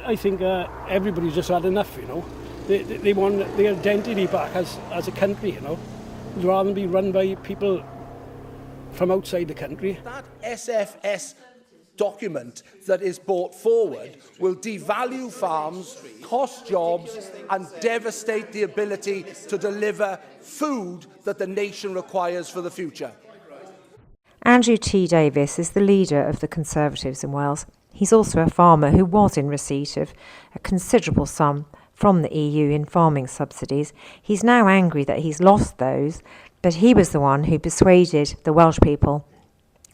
I think everybody's just had enough, you know. They want their identity back as a country, you know, rather than be run by people from outside the country. That SFS document that is brought forward will devalue farms, cost jobs and devastate the ability to deliver food that the nation requires for the future. Andrew T. Davis is the leader of the Conservatives in Wales. He's also a farmer who was in receipt of a considerable sum from the EU in farming subsidies. He's now angry that he's lost those, but he was the one who persuaded the Welsh people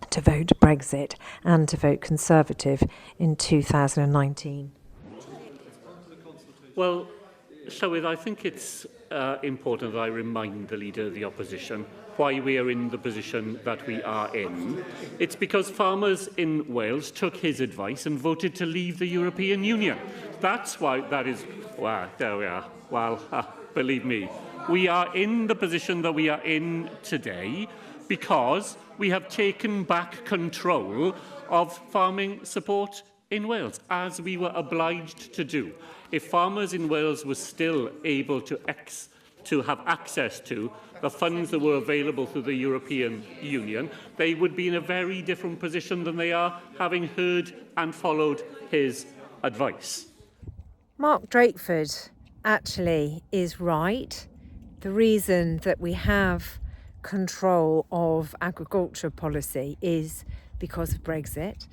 to vote Brexit and to vote Conservative in 2019. Well, Llywydd, I think it's important that I remind the Leader of the Opposition why we are in the position that we are in. It's because farmers in Wales took his advice and voted to leave the European Union. That's why that is... Well, there we are. Well, believe me, we are in the position that we are in today because we have taken back control of farming support in Wales, as we were obliged to do. If farmers in Wales were still able to have access to the funds that were available through the European Union, they would be in a very different position than they are, having heard and followed his advice. Mark Drakeford actually is right. The reason that we have control of agriculture policy is because of Brexit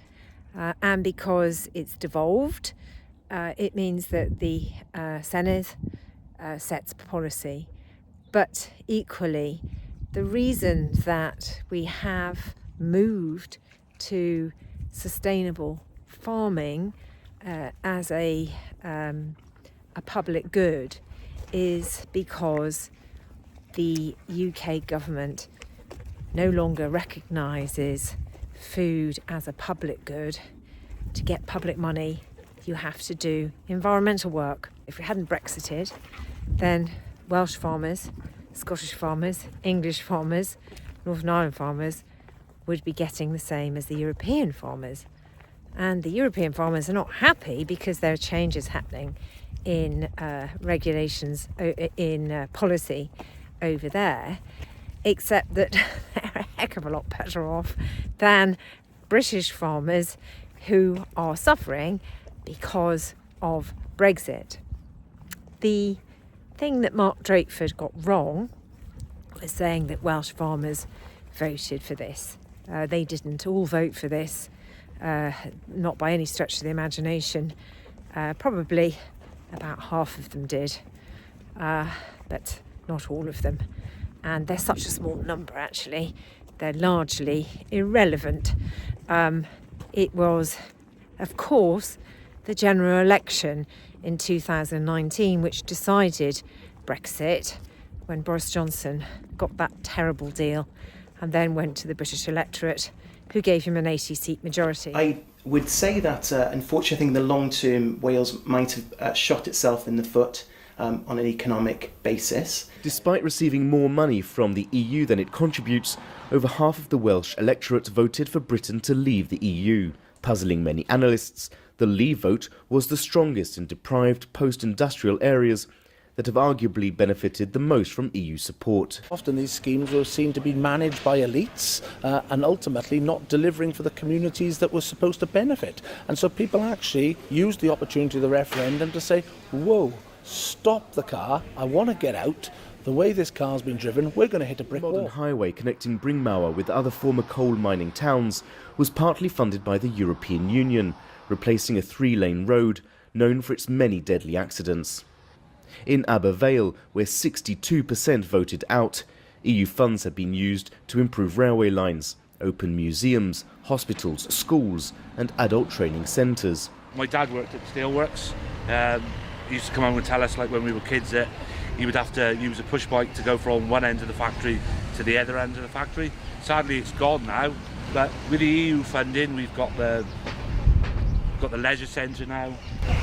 and because it's devolved. It means that the Senedd sets policy, but equally the reason that we have moved to sustainable farming as a public good is because the UK government no longer recognises food as a public good. To get public money, you have to do environmental work. If we hadn't Brexited, then Welsh farmers, Scottish farmers, English farmers, Northern Ireland farmers would be getting the same as the European farmers. And the European farmers are not happy because there are changes happening in regulations, in policy over there, except that they're a heck of a lot better off than British farmers who are suffering because of Brexit. The thing that Mark Drakeford got wrong was saying that Welsh farmers voted for this. They didn't all vote for this, not by any stretch of the imagination. Probably about half of them did, but not all of them. And they're such a small number, actually. They're largely irrelevant. It was, of course, the general election in 2019 which decided Brexit, when Boris Johnson got that terrible deal and then went to the British electorate, who gave him an 80-seat majority. I would say that, unfortunately, I think in the long term, Wales might have shot itself in the foot on an economic basis. Despite receiving more money from the EU than it contributes, over half of the Welsh electorate voted for Britain to leave the EU. Puzzling many analysts, the Leave vote was the strongest in deprived post-industrial areas that have arguably benefited the most from EU support. Often these schemes were seen to be managed by elites and ultimately not delivering for the communities that were supposed to benefit. And so people actually used the opportunity of the referendum to say, whoa, stop the car, I want to get out. The way this car's been driven, we're going to hit a brick wall. The modern highway connecting Bringmawr with other former coal mining towns was partly funded by the European Union, replacing a 3-lane road known for its many deadly accidents. In Abervale, where 62% voted out, EU funds have been used to improve railway lines, open museums, hospitals, schools and adult training centres. My dad worked at steelworks. He used to come home and tell us, like when we were kids, that he would have to use a push bike to go from one end of the factory to the other end of the factory. Sadly, it's gone now, but with the EU funding, we've got the leisure centre now,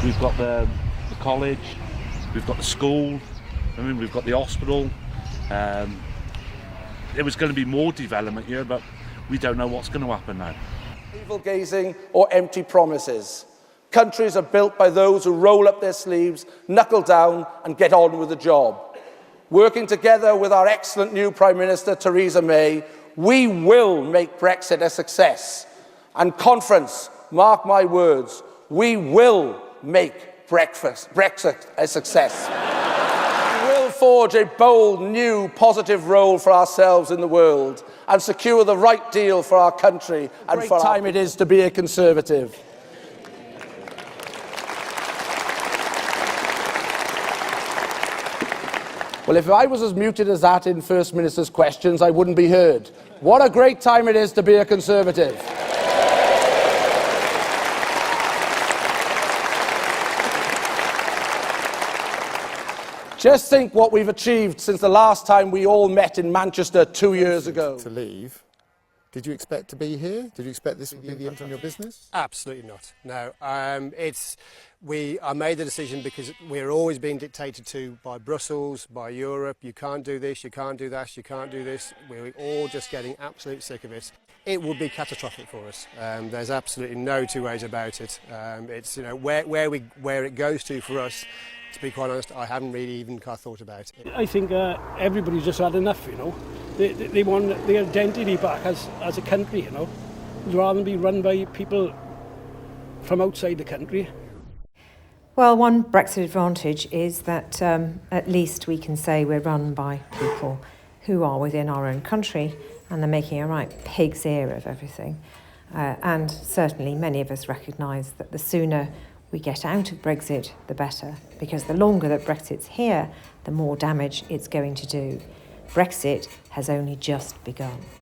we've got the college, we've got the school, we've got the hospital. There was going to be more development here, but we don't know what's going to happen now. Evil gazing or empty promises. countries are built by those who roll up their sleeves, knuckle down and get on with the job. Working together with our excellent new Prime Minister, Theresa May, we will make Brexit a success. And conference, mark my words, we will make Brexit a success. We will forge a bold, new, positive role for ourselves in the world and secure the right deal for our country and for our time it is to be a Conservative. Well, if I was as muted as that in First Minister's questions, I wouldn't be heard. What a great time it is to be a Conservative. Just think what we've achieved since the last time we all met in Manchester 2 years ago. To leave. Did you expect to be here? Did you expect this would be the impact on your business? Absolutely not. No. I made the decision because we're always being dictated to by Brussels, by Europe. You can't do this, you can't do that, you can't do this. We're all just getting absolutely sick of it. It would be catastrophic for us. There's absolutely no two ways about it. It's where it goes to for us. To be quite honest, I haven't really even thought about it. I think everybody's just had enough, you know. They want their identity back as a country, you know, rather than be run by people from outside the country. Well, one Brexit advantage is that at least we can say we're run by people who are within our own country and they're making a right pig's ear of everything. And certainly many of us recognise that the sooner we get out of Brexit, the better, because the longer that Brexit's here, the more damage it's going to do. Brexit has only just begun.